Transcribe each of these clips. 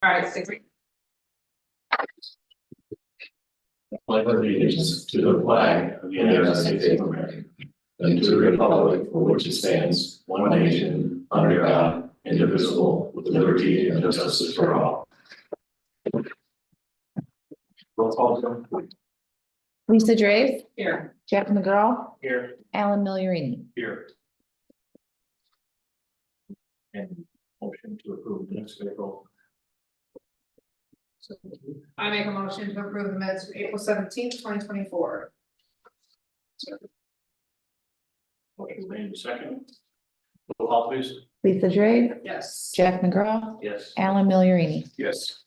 All right, 6. Pledge allegiance to the flag of the United States of America and to the republic for which it stands, one nation, under God, indivisible, with liberty and justice for all. Roll call, please. Lisa Drave, Here. Jeff McGraw, Here. Alan Migliorini. Here. And motion to approve minutes of April. I make a motion to approve the minutes of April 17th, 2024. Motion made second. Roll call, please. Lisa Drave, Yes. Jeff McGraw, Yes. Alan Migliorini. Yes.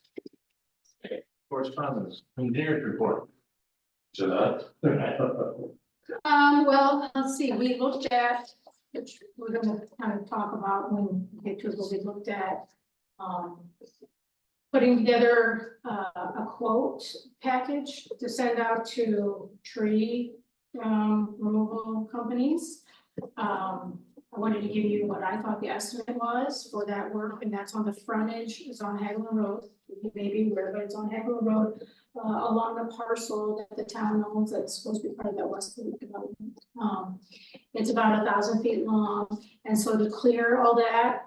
Okay, correspondence, engineers report. So Well, let's see, we looked at, which we're gonna kind of talk about when we get to what we looked at. Putting together a quote package to send out to tree removal companies. I wanted to give you what I thought the estimate was for that work, and that's on the frontage, it's on Hagelin Road. You may be aware, but it's on Hagelin Road, along the parcel that the town owns, that's supposed to be part of that Westwood development. It's about 1,000 feet long, and so to clear all that,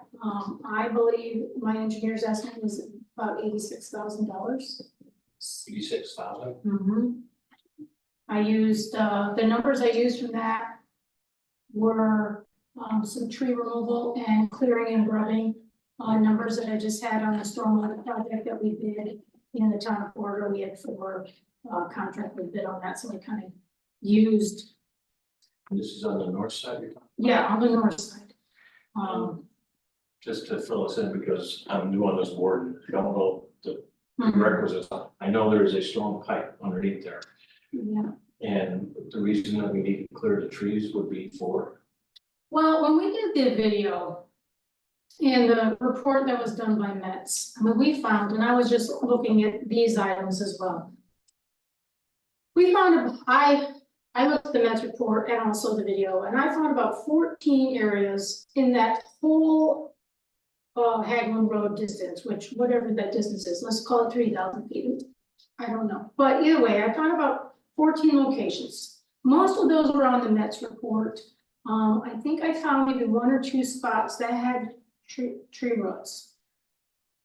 I believe my engineer's estimate was about $86,000. 86,000. I used, the numbers I used from that were some tree removal and clearing and grubbing. Numbers that I just had on the stormwater project that we did in the town of Florida. We had 4 contract we bid on that, so I kind of used, This is on the north side you're talking? yeah, on the north side. Just to fill us in, because I'm new on this board, and I don't know the Mhm. requisites. I know there is a strong pipe underneath there, Yeah. and the reason that we need to clear the trees would be for. Well, when we did the video and the report that was done by Metz, I mean, we found, and I was just looking at these items as well. We found, I looked at the Metz report and also the video, and I found about 14 areas in that whole Hagelin Road distance, which whatever that distance is, let's call it 3,000 feet. I don't know, but either way, I found about 14 locations. Most of those were on the Metz report. I think I found maybe 1 or 2 spots that had tree roots.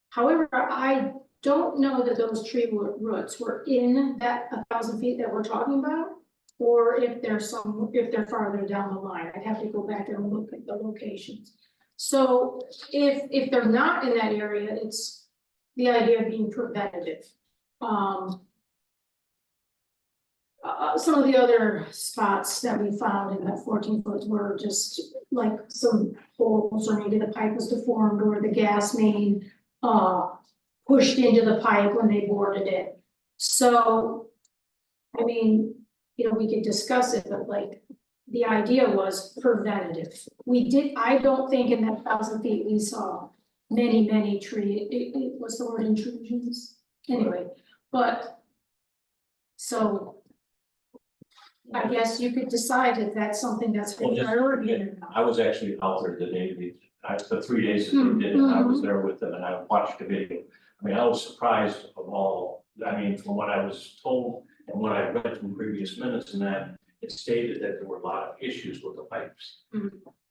However, I don't know that those tree roots were in that 1,000 feet that we're talking about, or if they're farther down the line. I'd have to go back and look at the locations. So if they're not in that area, it's the idea of being preventative. Some of the other spots that we found in that 14 foot were just like some holes, or maybe the pipe was deformed, or the gas main pushed into the pipe when they bored it. So, I mean, you know, we could discuss it, but like, the idea was preventative. I don't think in that 1,000 feet we saw many tree, what's the word, intrusions? Anyway, but, so I guess you could decide if that's something that's a priority or not. I was actually out there the day, the 3 days that they did it, I was there with them and I watched the video. I mean, I was surprised of all, I mean, from what I was told and what I read from previous minutes and that, it stated that there were a lot of issues with the pipes.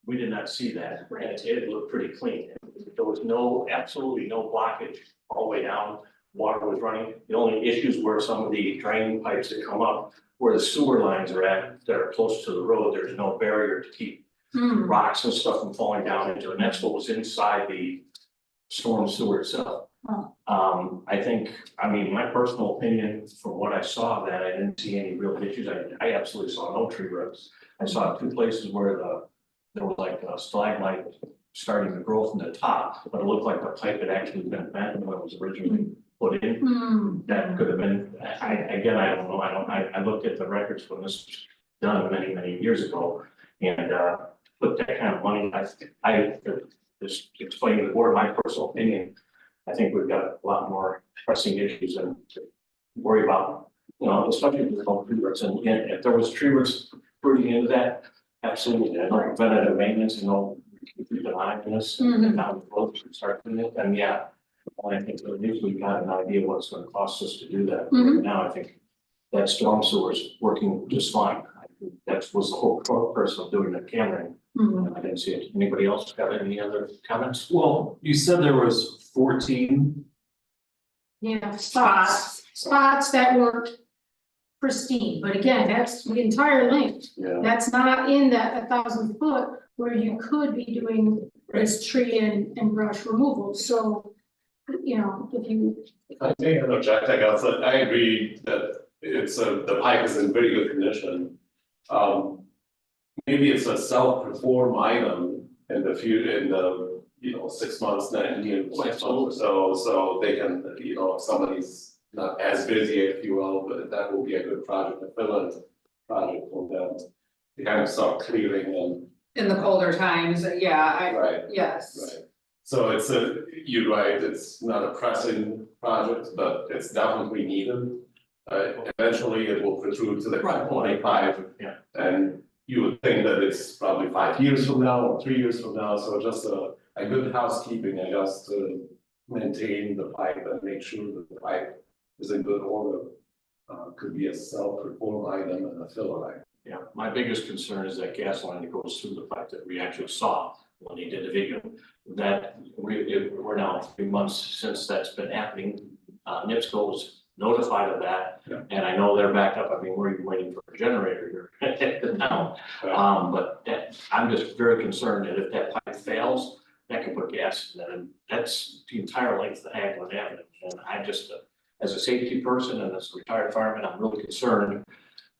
We did not see that, and it looked pretty clean. There was absolutely no blockage all the way down. Water was running. The only issues were some of the drain pipes that come up where the sewer lines are at, that are close to the road. There's no barrier to keep rocks and stuff from falling down into it. And that's what was inside the storm sewer itself. I think, I mean, my personal opinion from what I saw, that I didn't see any real issues. I absolutely saw no tree roots. I saw 2 places where there was like a stalagmite starting to grow from the top, but it looked like the pipe had actually been bent when it was originally put in. That could have been, I don't know. I looked at the records when this was done many years ago, and put that kind of money, I just explaining the board my personal opinion. I think we've got a lot more pressing issues than to worry about, you know, especially with the tree roots. And if there was tree roots rooting into that, absolutely, I know preventative maintenance, you know, keep an eye on this and down the road, we start doing it, and yeah, And I think at least we've got an idea what it's gonna cost us to do that. Mhm. Now, I think that storm sewer is working just fine. I think that was the whole purpose of doing the cammering. Mhm. I didn't see it. Anybody else got any other comments? Well, you said there was 14. Yeah, spots that weren't pristine, but again, that's the entire length. Yeah. That's not in that 1,000 foot where you could be doing this tree and brush removal, so, you know, if you, I may interject, I guess, I agree that the pipe is in very good condition. Maybe it's a self-perform item in the, 6 months, 9 years, so they can, if somebody's not as busy, if you will, but that will be a good project, a fill-in project for them. To kind of start clearing and, In the colder times, yeah, right, yes. right. So you're right, it's not a pressing project, but it's definitely needed. Eventually it will protrude to the Right. 25. Yeah. And you would think that it's probably 5 years from now or 3 years from now, so just a good housekeeping, I guess, to maintain the pipe and make sure that the pipe is in good order. Could be a self-perform item and a filler item. Yeah, my biggest concern is that gas line that goes through the pipe that we actually saw when he did the video. That we're now 3 months since that's been happening. NIPSCO was notified of that. Yeah. And I know they're backed up. I mean, we're even waiting for a generator here now. But I'm just very concerned that if that pipe fails, that can put gas in it. And that's the entire length of Hagland Avenue. And I just, as a safety person and as a retired fireman, I'm really concerned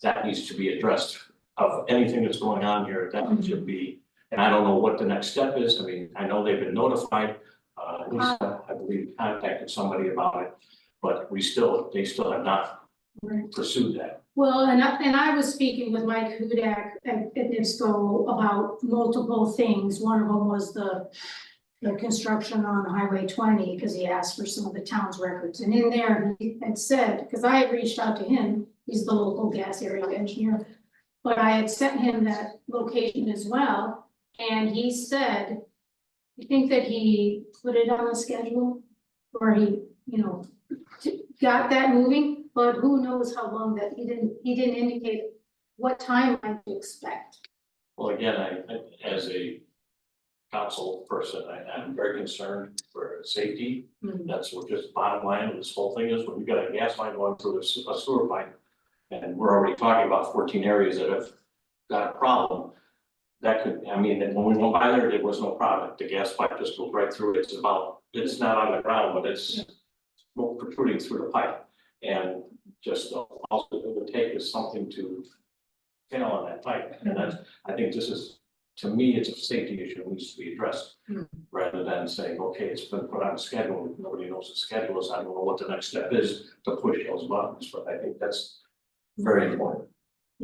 that needs to be addressed. Of anything that's going on here, that should be, and I don't know what the next step is. I mean, I know they've been notified. Lisa, I believe, contacted somebody about it, but they still have not pursued that. well, and I was speaking with Mike Hudak at NIPSCO about multiple things. One of them was the construction on Highway 20, because he asked for some of the town's records. And in there, he had said, because I had reached out to him, he's the local gas area engineer, but I had sent him that location as well, and he said, I think that he put it on the schedule, or he, got that moving, but who knows how long that, he didn't indicate what timeline to expect. Well, again, I as a council person, I'm very concerned for safety. That's what just bottom line of this whole thing is, when you've got a gas line going through a sewer pipe. And we're already talking about 14 areas that have got a problem. That could, I mean, when we went by there was no problem. The gas pipe just goes right through. It's not on the ground, but it's protruding through the pipe. And just also it would take is something to fail on that pipe. And I think this is, to me, it's a safety issue that needs to be addressed. Rather than saying, okay, it's been put on a schedule, nobody knows the schedule is, I don't know what the next step is to push those buttons, but I think that's very important.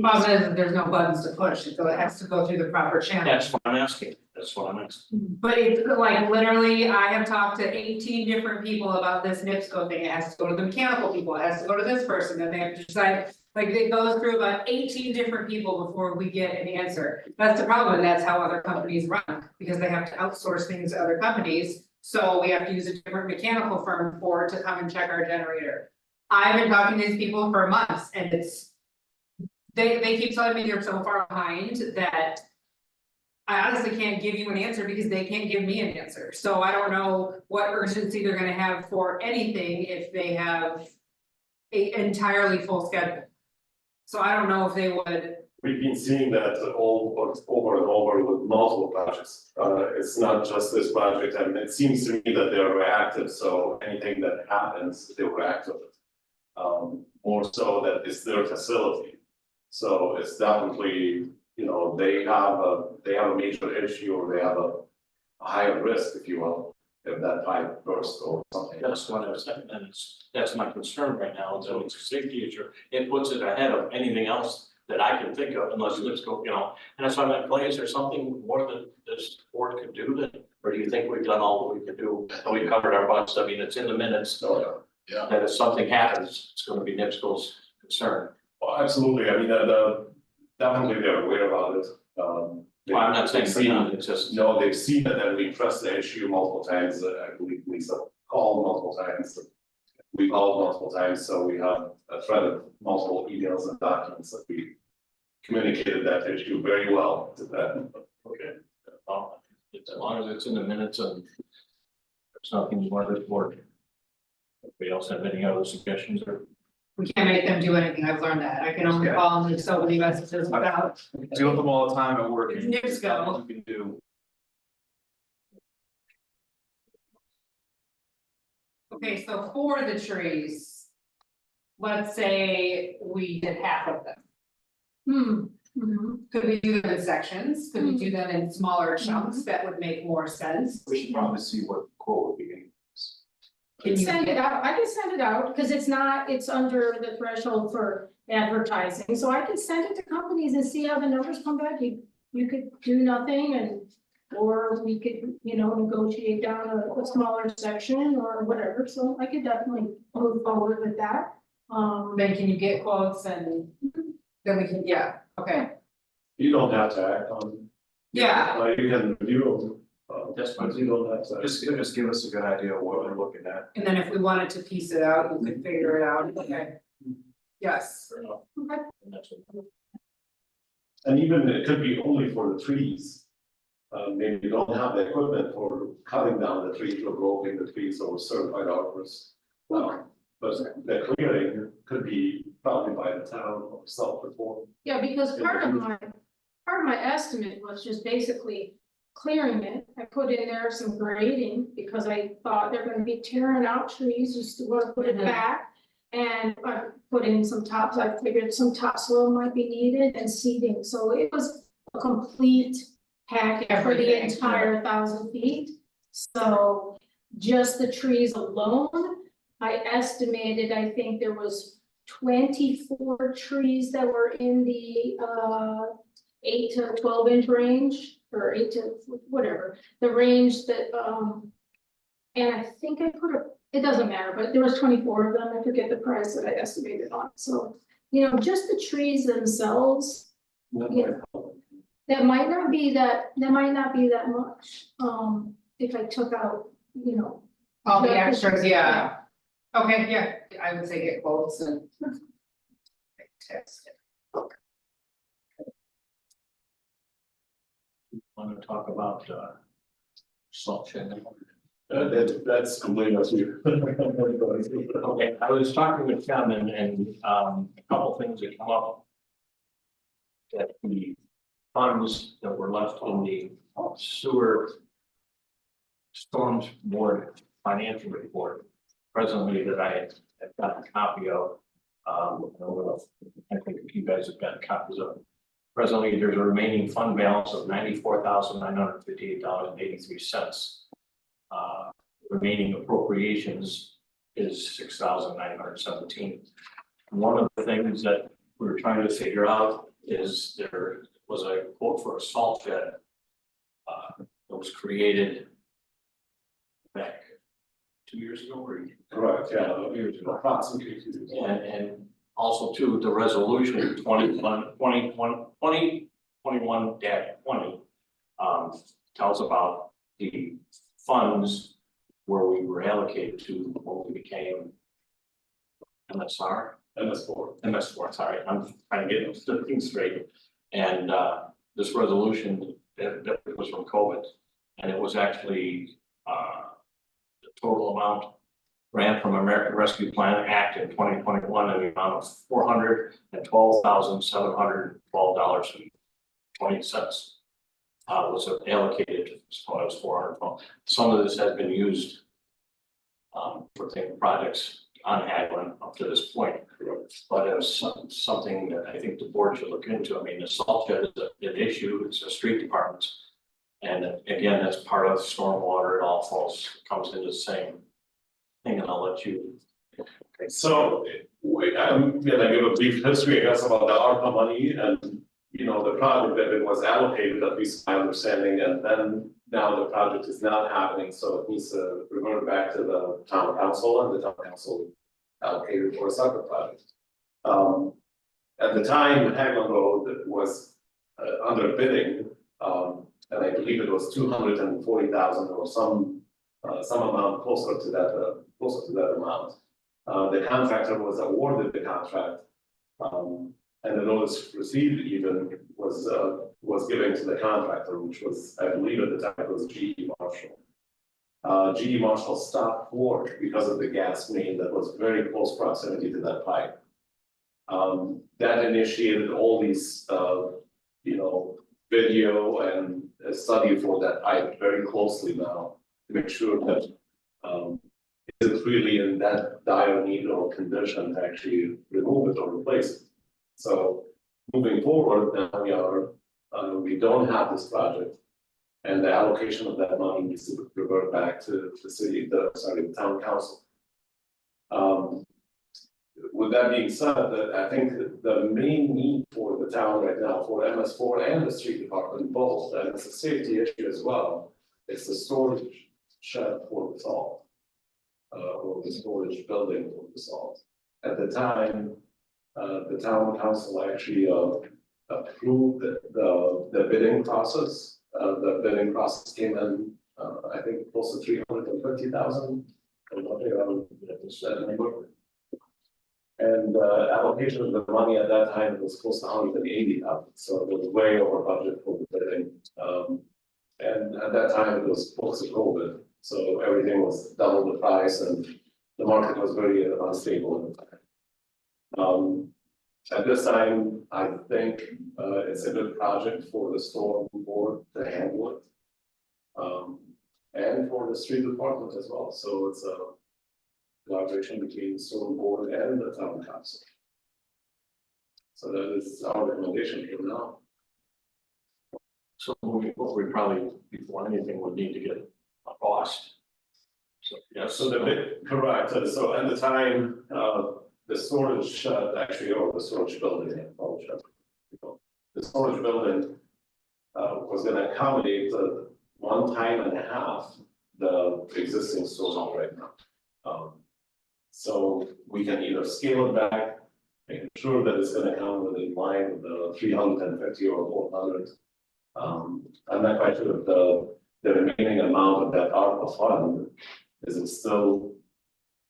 Problem is that there's no buttons to push, so it has to go through the proper channel. That's what I'm asking. But it's like, literally, I have talked to 18 different people about this NIPSCO thing, it has to go to the mechanical people, it has to go to this person, and they have to decide. Like, it goes through about 18 different people before we get an answer. That's the problem, and that's how other companies run, because they have to outsource things to other companies. So we have to use a different mechanical firm to come and check our generator. I've been talking to these people for months, and they keep telling me they're so far behind that I honestly can't give you an answer because they can't give me an answer. So I don't know what urgency they're gonna have for anything if they have a entirely full schedule. So I don't know if they would. We've been seeing that over and over with multiple projects. It's not just this project, and it seems to me that they're reactive, so anything that happens, they'll react to it. More so that it's their facility. So it's definitely, they have a major issue, or they have a higher risk, if you will, if that pipe bursts or something. That's what I was saying, and that's my concern right now, so it's a safety issue. It puts it ahead of anything else that I can think of, unless let's go, and that's why I'm like, play, is there something more that this board could do that, or do you think we've done all that we could do, and we covered our butts? I mean, it's in the minutes. Yeah. That if something happens, it's gonna be NIPSCO's concern. Well, absolutely, I mean, definitely they're aware about it. Well, I'm not saying they've they're seen- not, it's just. No, they've seen it, and we pressed the issue multiple times, I believe Lisa called multiple times. We called multiple times, so we have a thread of multiple emails and documents that we communicated that issue very well to them. Okay. As long as it's in the minutes and there's nothing more to report. Anybody else have any other suggestions or? We can't make them do anything, I've learned that, I can only Yeah. call and leave so many messages about. Deal with them all the time at work. and Years ago. nothing you can do. Okay, so for the trees. Let's say we did half of them, could we do them in sections, could we do them in smaller chunks, that would make more sense? We should probably see what the quote would be. Can you Send it out, I can send it out, because it's under the threshold for advertising, so I can send it to companies and see how the numbers come back. You could do nothing and, or we could, negotiate down a smaller section or whatever, so I could definitely move forward with that. Then can you get quotes and then we can, yeah, okay, You don't have to act on. yeah, You can review them. That's fine. But you don't have to. Just give us a good idea of what we're looking at. and then if we wanted to piece it out, we could figure it out, okay. Yes, Fair enough. Okay. And that's what- And even it could be only for the trees. Maybe you don't have the equipment for cutting down the trees or growing the trees or certified arborists. But the clearing could be probably by the town or self-performed. Yeah, because part of my estimate was just basically clearing it. I put in there some grading because I thought they're gonna be tearing out trees, just to want to put it Mhm. back. And I put in some tops, I figured some topsoil might be needed and seeding, so it was a complete package for the Everything, entire 1,000 feet. So just the trees alone, I estimated, I think there was 24 trees that were in the 8 to 12 inch range, or 8 to whatever, the range that and I think I put it doesn't matter, but there was 24 of them, I forget the price that I estimated on, so, just the trees themselves, Yeah. that might not be that much, if I took out, all the Yeah. extras, yeah. Okay, yeah, I would say get quotes and. Text it. Want to talk about salt shed? That's completely up to you. Okay, I was talking with Tim and a couple things that come up. That the funds that were left in the sewer storms board financial report presently that I have got a copy of. I don't know if- I think if you guys have got copies of it. Presently, there's a remaining fund balance of $94,958.83. Remaining appropriations is $6,917. One of the things that we were trying to figure out is there was a quote for a salt shed. That was created back 2 years ago or Correct, yeah, years ago. approximately. And also too, the resolution 2021-20 tells about the funds where we were allocated to when we became MSR. MS4, sorry, I'm trying to get the things straight. And this resolution that was from COVID, and it was actually the total amount grant from American Rescue Plan Act in 2021 in the amount of $412,712.20 was allocated, so it was 412. Some of this has been used for projects on Haglund up to this point. But it was something that I think the board should look into. I mean, the salt shed is an issue, it's a street department. And again, that's part of stormwater, it all comes into the same thing, and I'll let you. So, I'm gonna give a brief history, I guess, about the ARPA money and, the project that it was allocated, at least my understanding, and then now the project is not happening, so it needs to revert back to the town council, and the town council allocated for a separate project. At the time, Haglund Road was under bidding, and I believe it was 240,000 or some some amount closer to that amount. The contractor was awarded the contract. And the notice received even was given to the contractor, which was, I believe at the time it was GE Marshall. GE Marshall stopped work because of the gas main that was very close proximity to that pipe. That initiated all these, video and a study for that pipe very closely now to make sure that, it's really in that dire need or condition to actually remove it or replace it. So moving forward, now we don't have this project. And the allocation of that money needs to revert back to the town council. With that being said, I think the main need for the town right now, for MS4 and the street department both, and it's a safety issue as well, it's the storage shed for the salt. Or the storage building for the salt. At the time, the town council actually approved the bidding process. The bidding process came in, I think close to 350,000. And allocation of the money at that time was close to 180,000, so it was way over budget for the bidding. And at that time it was post COVID, so everything was double the price and the market was very unstable at the time. At this time, I think it's a good project for the storm board to handle it. And for the street department as well, so it's a collaboration between the storm board and the town council. So that is our recommendation for now. So moving forward, we probably, before anything, would need to get a cost. So, yes, So correct, so at the time, the storage shed actually, or the storage building, the storage building was gonna accommodate 1.5 times the existing storage right now. So we can either scale it back, making sure that it's gonna come within line with the 350 or 400. I'm not quite sure if the remaining amount of that ARPA fund, is it still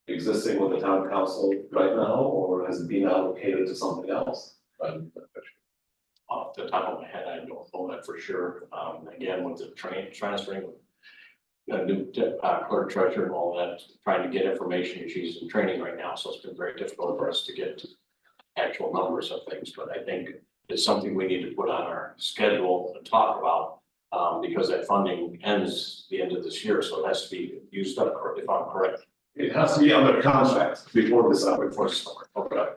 existing with the town council right now, or has it been allocated to something else? off the top of my head, I don't know that for sure. Again, with the transferring a new clerk treasurer and all that, trying to get information, she's in training right now, so it's been very difficult for us to get actual numbers of things, but I think it's something we need to put on our schedule and talk about. Because that funding ends the end of this year, so it has to be used up, if I'm correct. It has to be under contract before December. Before summer, okay.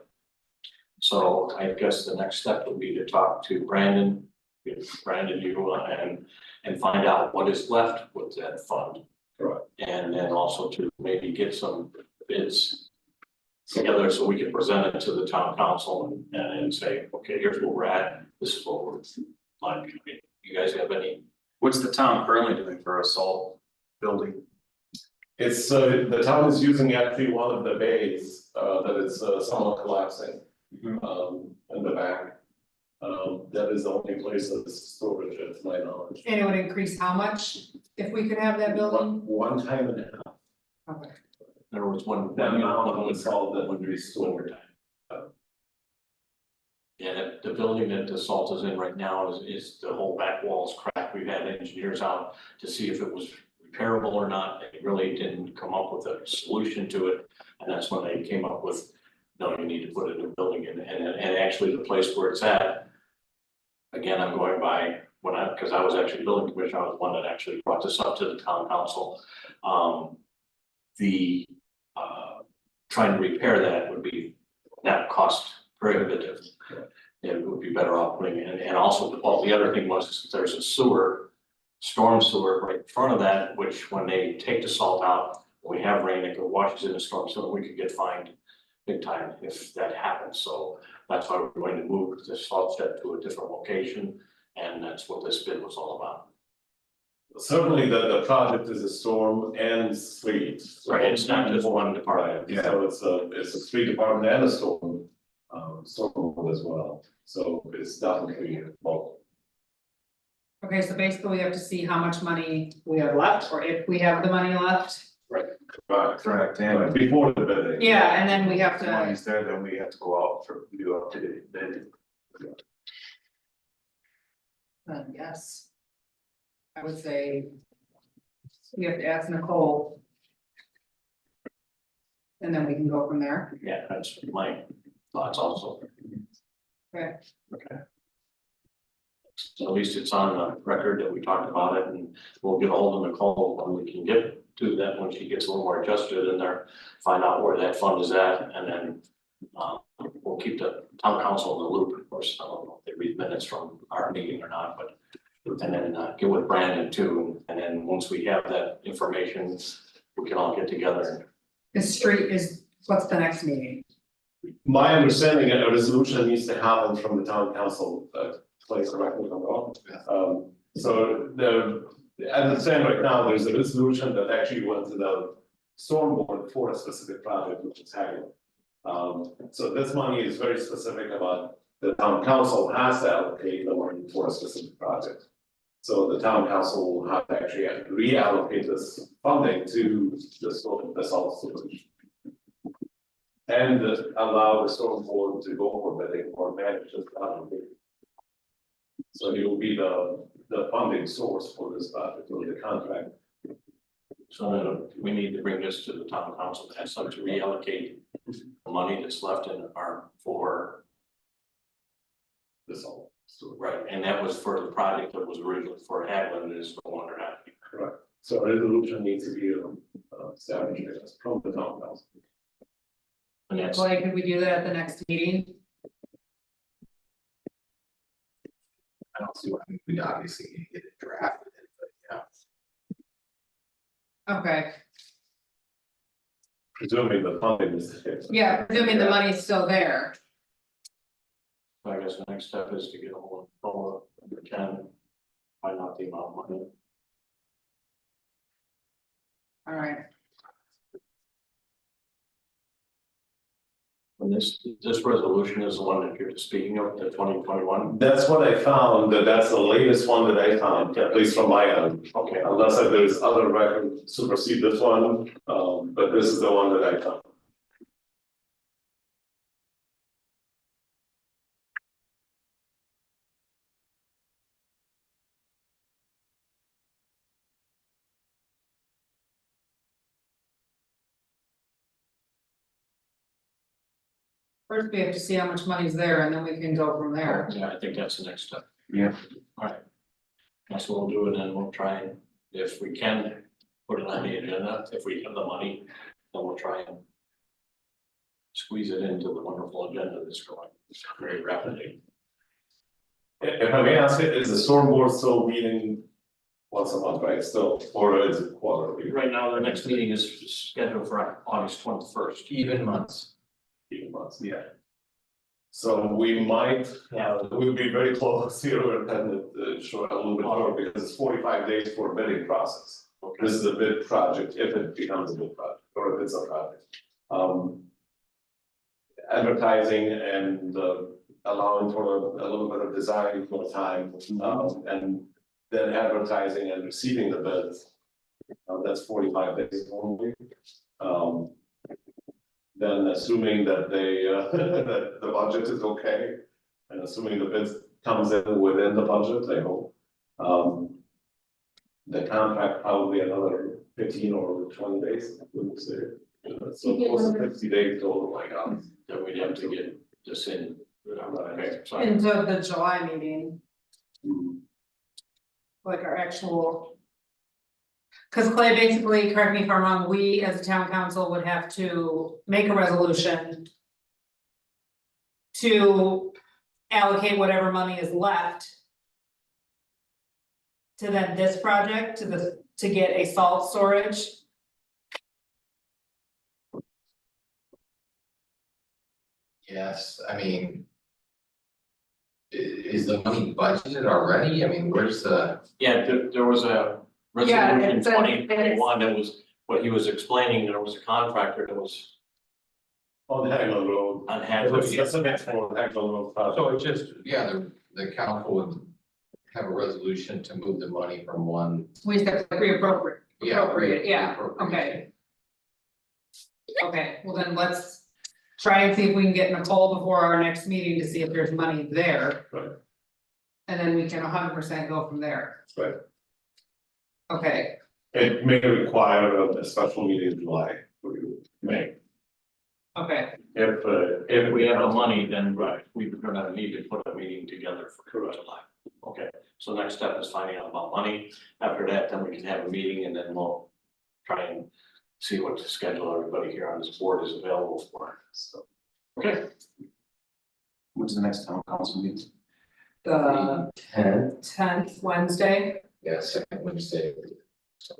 So I guess the next step would be to talk to Brandon, you and find out what is left with that fund. Right. And then also to maybe get some bids together so we can present it to the town council and say, okay, here's where we're at, this is what we're like. You guys have any? What's the town currently doing for a salt building? It's the town is using actually one of the bays that is somewhat collapsing in the back. That is the only place that is storage, to my knowledge. And it would increase how much if we could have that building? One time and a half. Okay. In other words, one. That amount of salt that would be stored. Yeah, the building that the salt is in right now is the whole back wall is cracked. We've had engineers out to see if it was repairable or not. They really didn't come up with a solution to it. And that's when they came up with, no, you need to put a new building in. And actually the place where it's at, again, I'm going by because I was actually building commissioner, I was one that actually brought this up to the town council. Trying to repair that would be, that cost prohibitive. It would be better off putting in, and also the other thing was there's a storm sewer right in front of that, which when they take the salt out, when we have rain, it washes in the storm sewer, we could get fined big time if that happens. So that's why we're going to move the salt shed to a different location, and that's what this bid was all about. Certainly the project is a storm and street. Right, it's not just one department. Yeah, so it's a street department and a storm as well, so it's definitely both. Okay, so basically we have to see how much money we have left, or if we have the money left. Correct, But before the bidding. Yeah, and then we have If to, money's there, then we have to go out for, do up to date bidding. yes. I would say. We have to ask Nicole. And then we can go from there. Yeah, that's my thoughts also. Okay. Okay. So at least it's on the record that we talked about it, and we'll get hold of Nicole when we can get to that, when she gets a little more adjusted in there. Find out where that fund is at, and then we'll keep the town council in the loop. Of course, I don't know if they read minutes from our meeting or not, but. And then get with Brandon too, and then once we have that information, we can all get together. The street is, what's the next meeting? My understanding, a resolution needs to happen from the town council, please correct me if I'm wrong. So as it stands right now, there's a resolution that actually went to the storm board for a specific project, which is Hagel. So this money is very specific about the town council has to allocate the money for a specific project. So the town council will have to actually reallocate this funding to the salt solution. And allow the storm board to go for bidding or manage this project. So it will be the funding source for this project or the contract. So then we need to bring this to the town council, ask them to reallocate the money that's left in our for. This all. Right, and that was for the project that was originally for Hadley, and is no longer happening. Correct. So a resolution needs to be established from the town council. And that's, Like, could we do that at the next meeting? I don't see why we obviously need to get it drafted, but yeah. Okay, Presuming the funding is there. yeah, presuming the money's still there. I guess the next step is to get a hold of if we can, find out the amount of money. All right, And this resolution is the one that you're speaking of, the 2021. That's what I found, that's the latest one that I found, at least from my end. Okay, Unless there's other record supersede this one, but this is the one that I found. first we have to see how much money's there and then we can go from there. yeah, I think that's the next step. Yeah. Alright. That's what we'll do, and then we'll try and, if we can, put it on the agenda, if we have the money, then we'll try and. Squeeze it into the wonderful agenda that's going very rapidly. If I may ask it, is the storm board still meeting once a month, right, still, or is it quarterly? Right now, the next meeting is scheduled for August 21st. Even months. Even months, yeah. So we might, we'll be very close here and short a little bit more because it's 45 days for a bidding process. This is a bid project, if it becomes a bid project, or if it's a project. Advertising and allowing for a little bit of design for time, and then advertising and receiving the bids. That's 45 days only. Then assuming that they, that the budget is okay, and assuming the bids comes in within the budget, I hope. The contract probably another 15 or 20 days, I would say. So close to 50 days total, my God. Then we'd have to get this in. Okay, so Into the July meeting, Mhm. like our actual. Cause Clay, basically, correct me if I'm wrong, we as a town council would have to make a resolution. To allocate whatever money is left. To then this project, to get a salt storage. Yes, I mean. Is the money budgeted already? I mean, where's the, yeah, there was a Yeah, resolution it's a- 2021 that was what he was explaining. There was a contractor that was On Hagel Road. on It Hadley. was specific for Hagel Road project. so it's just, yeah, the council would have a resolution to move the money from one. We just have to reappropriate, appropriate, yeah, reappropriation. okay, well then let's. Try and see if we can get Nicole before our next meeting to see if there's money there. Right. And then we can 100% go from there, Right. okay, It may require a special meeting in July. May. okay, If we have the money, then right, we're gonna need to put a meeting together for July. Okay, so next step is finding out about money. After that, then we can have a meeting and then we'll try and see what to schedule everybody here on this board is available for. So, okay, When's the next town council meeting? the 10th, 10th Wednesday, yeah, second Wednesday. so.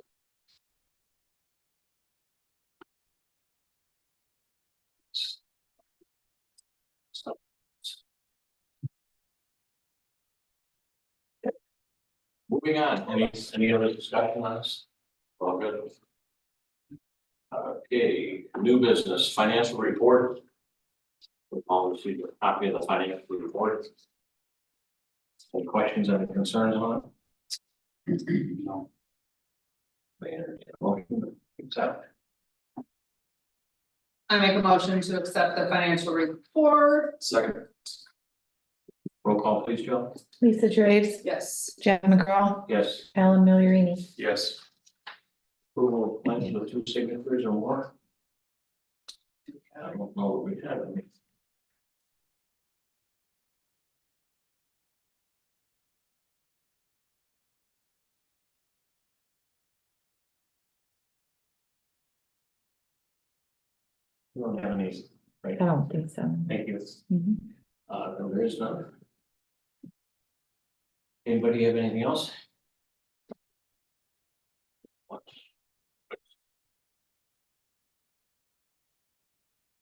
Moving on, any other discussion on this? All good. Okay, new business, financial report. We'll all receive a copy of the financial report. Any questions or concerns on it? No. Mayor, motion, accept. I make a motion to accept the financial report, Second. Roll call, please, Joe. Lisa Draves, yes. Jeff McGraw, Yes. Alan Milerini. Yes. Approval of claims with 2 signatures or more. I don't know what we have. We don't have any, right? I don't think so. Thank you. Mhm. No, there is none. Anybody have anything else? What?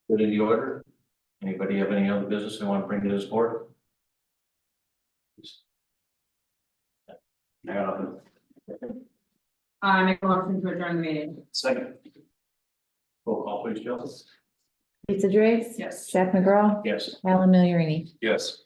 Good in the order? Anybody have any other business they want to bring to this board? I got nothing. I make a motion to adjourn the meeting, Second. Roll call, please, Joe. Lisa Draves, yes. Jeff McGraw, Yes. Alan Milerini. Yes.